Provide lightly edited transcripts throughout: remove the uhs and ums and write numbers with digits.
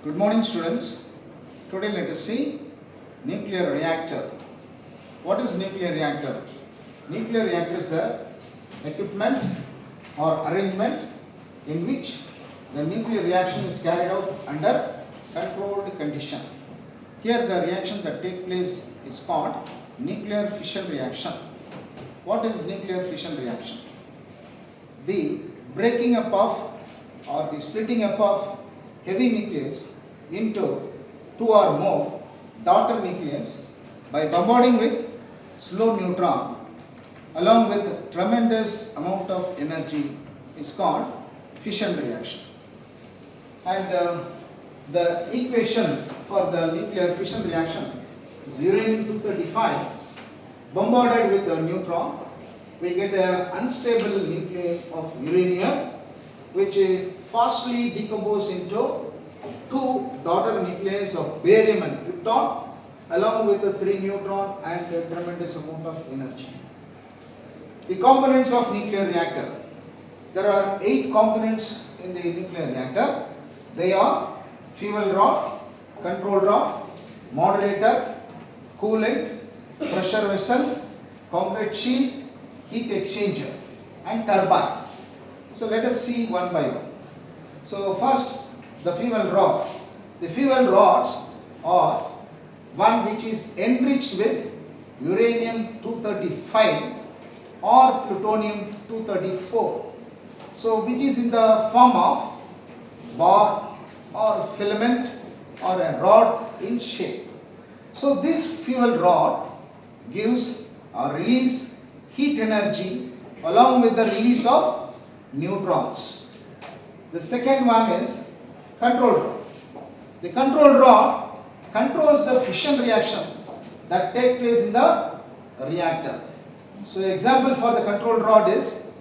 Good morning, students. Today let us see nuclear reactor. What is nuclear reactor? Nuclear reactor is a equipment or arrangement in which the nuclear reaction is carried out under controlled condition. Here the reaction that takes place is called nuclear fission reaction. What is nuclear fission reaction? The breaking up of or the splitting up of heavy nucleus into two or more daughter nucleus by bombarding with slow neutron along with tremendous amount of energy is called fission reaction. And the equation for the nuclear fission reaction is uranium-235 bombarded with a neutron. We get an unstable nucleus of uranium which fastly decompose into two daughter nucleus of barium and krypton along with the 3 neutron and a tremendous amount of energy. The components of nuclear reactor. There are 8 components in the nuclear reactor. They are fuel rod, control rod, moderator, coolant, pressure vessel, concrete shield, heat exchanger and turbine. So let us see one by one. So first the fuel rod. The fuel rods are one which is enriched with uranium-235 or plutonium-234. So which is in the form of bar or filament or a rod in shape. So this fuel rod gives or release heat energy along with the release of neutrons. The second one is control rod. The control rod controls the fission reaction that takes place in the reactor. So example for the control rod is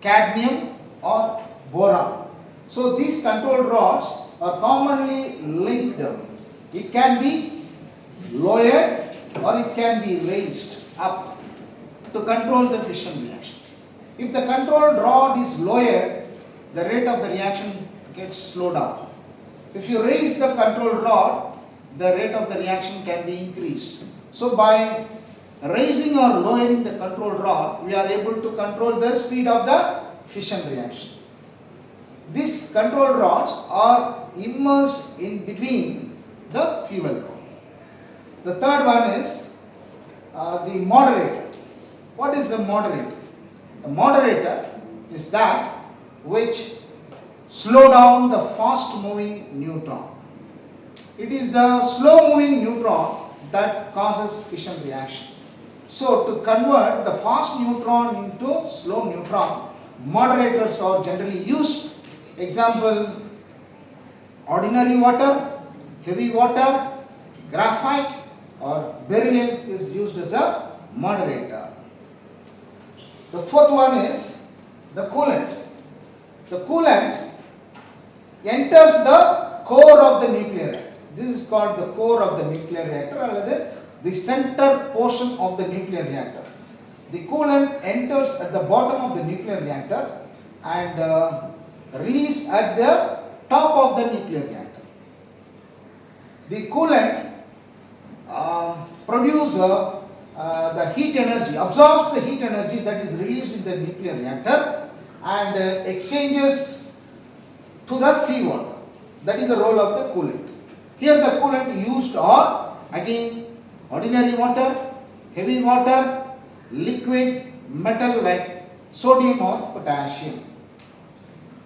cadmium or boron. So these control rods are commonly linked. It can be lowered or it can be raised up to control the fission reaction. If the control rod is lowered, the rate of the reaction gets slowed down. If you raise the control rod, the rate of the reaction can be increased. So by raising or lowering the control rod, we are able to control the speed of the fission reaction. These control rods are immersed in between the fuel rod. The third one is the moderator. What is a moderator? A moderator is that which slow down the fast moving neutron. It is the slow moving neutron that causes fission reaction. So to convert the fast neutron into slow neutron, moderators are generally used. Example, ordinary water, heavy water, graphite or beryllium is used as a moderator. The fourth one is the coolant. The coolant enters the core of the nuclear reactor. This is called the core of the nuclear reactor or the center portion of the nuclear reactor. The coolant enters at the bottom of the nuclear reactor and released at the top of the nuclear reactor. The coolant produces the heat energy, absorbs the heat energy that is released in the nuclear reactor and exchanges to the seawater. That is the role of the coolant. Here the coolant used are again ordinary water, heavy water, liquid, metal like sodium or potassium.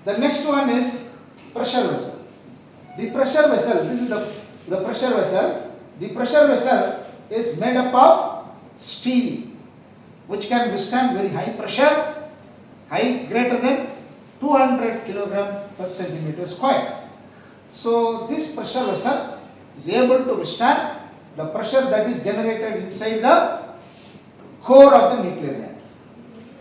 The next one is pressure vessel. The pressure vessel, this is the pressure vessel. The pressure vessel is made up of steel which can withstand very high pressure, high greater than 200 kg per centimeter square. So this pressure vessel is able to withstand the pressure that is generated inside the core of the nuclear reactor.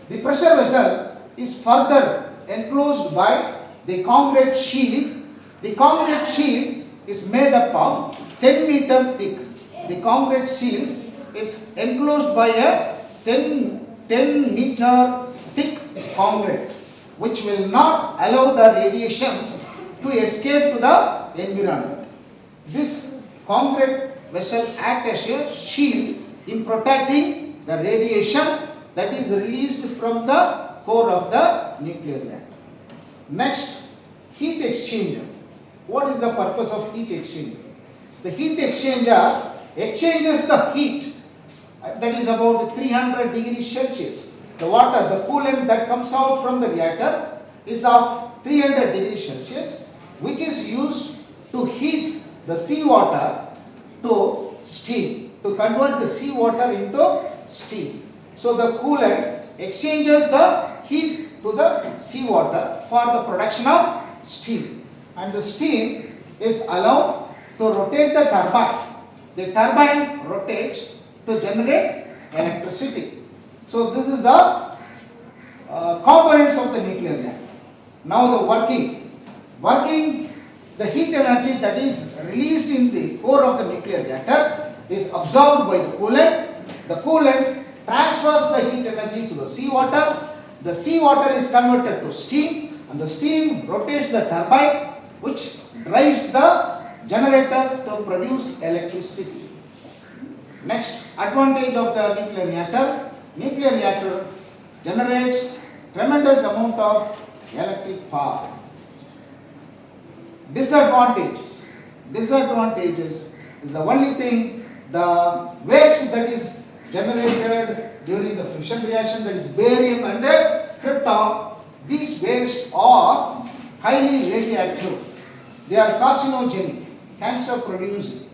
The pressure vessel is further enclosed by the concrete shield. The concrete shield is made up of 10 meter thick. The concrete shield is enclosed by a 10 meter thick concrete which will not allow the radiations to escape to the environment. This concrete vessel acts as a shield in protecting the radiation that is released from the core of the nuclear reactor. Next, heat exchanger. What is the purpose of heat exchanger? The heat exchanger exchanges the heat that is about 300 degrees Celsius. The water, the coolant that comes out from the reactor is of 300 degrees Celsius, which is used to heat the seawater to steam, to convert the seawater into steam. So the coolant exchanges the heat to the seawater for the production of steam, and the steam is allowed to rotate the turbine. The turbine rotates to generate electricity. So this is the components of the nuclear reactor. Now the working, the heat energy that is released in the core of the nuclear reactor is absorbed by the coolant. The coolant transfers the heat energy to the seawater. The seawater is converted to steam, and the steam rotates the turbine, which drives the generator to produce electricity. Next, advantage of the nuclear reactor. Nuclear reactor generates tremendous amount of electric power. Disadvantages is the only thing, the waste that is generated during the fission reaction, that is barium and krypton. These wastes are highly radioactive. They are carcinogenic, cancer producing.